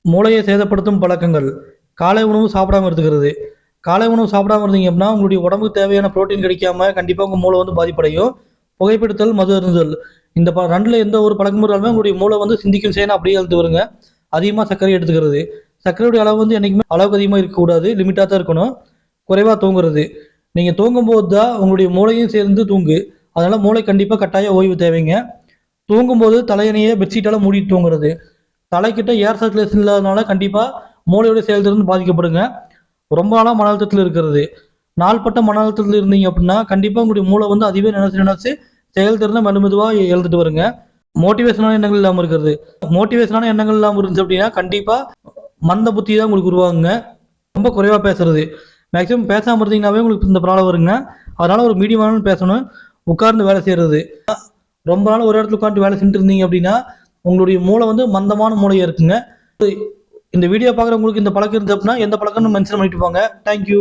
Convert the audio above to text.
மூளையை சேதப்படுத்தும் பழக்கங்கள். காலை உணவு சாப்பிடாம இருந்துக்கிறது. காலை உணவு சாப்பிடாம இருந்தீங்க அப்படின்னா உங்களுடைய உடம்புக்கு தேவையான புரோட்டீன் கிடைக்காம கண்டிப்பாக உங்கள் மூளை வந்து பாதிப்படையும். புகைப்பிடித்தல், மது அருந்துதல், இந்த ரெண்டில் எந்த ஒரு பழக்கம் இருந்தாலுமே உங்களுடைய மூளை வந்து சிந்திக்கும் செயலை அப்படியே எழுத்து வருங்க. அதிகமாக சர்க்கரை எடுத்துக்கிறது. சர்க்கரையுடைய அளவு வந்து என்றைக்குமே அளவுக்கு அதிகமாக இருக்கக்கூடாது, லிமிட்டாக தான் இருக்கணும். குறைவாக தூங்குறது. நீங்கள் தூங்கும்போது தான் உங்களுடைய மூளையும் சேர்ந்து தூங்கு. அதனால் மூளை கண்டிப்பாக கட்டாய ஓய்வு தேவைங்க. தூங்கும்போது தலையணையை பெட்ஷீட்டால் மூடிட்டு தூங்குறது. தலைக்கிட்ட ஏர் சர்க்குலேஷன் இல்லாதனால கண்டிப்பாக மூளையோட செயல்திறன் பாதிக்கப்படுங்க. ரொம்ப நாளாக மன அழுத்தத்தில் இருக்கிறது. நாள்பட்ட மன அழுத்தத்தில் இருந்தீங்க அப்படின்னா கண்டிப்பாக உங்களுடைய மூளை வந்து அதுவே நினச்சி செயல்திறனை மெதுவாக எழுதிட்டு வருங்க. மோட்டிவேஷனான எண்ணங்கள் இல்லாமல் இருக்கிறது. மோட்டிவேஷனான எண்ணங்கள் இல்லாமல் இருந்துச்சு அப்படின்னா கண்டிப்பாக மந்த புத்தி தான் உங்களுக்கு உருவாகுங்க. ரொம்ப குறைவாக பேசுறது. மேக்ஸிமம் பேசாமல் இருந்தீங்கன்னாவே உங்களுக்கு இந்த ப்ராப்ளம் வருங்க. அதனால் ஒரு மீடியமான பேசணும். உட்கார்ந்து வேலை செய்கிறது. ரொம்ப நாள் ஒரு இடத்துல உட்காந்து வேலை செஞ்சுட்டு இருந்தீங்க அப்படின்னா உங்களுடைய மூளை வந்து மந்தமான மூளையாக இருக்குங்க. இந்த வீடியோ பார்க்குறவங்களுக்கு இந்த பழக்கம் இருந்துச்சு அப்படின்னா எந்த பழக்கம்னு மென்ஷன் பண்ணிட்டு போங்க. தேங்க்யூ.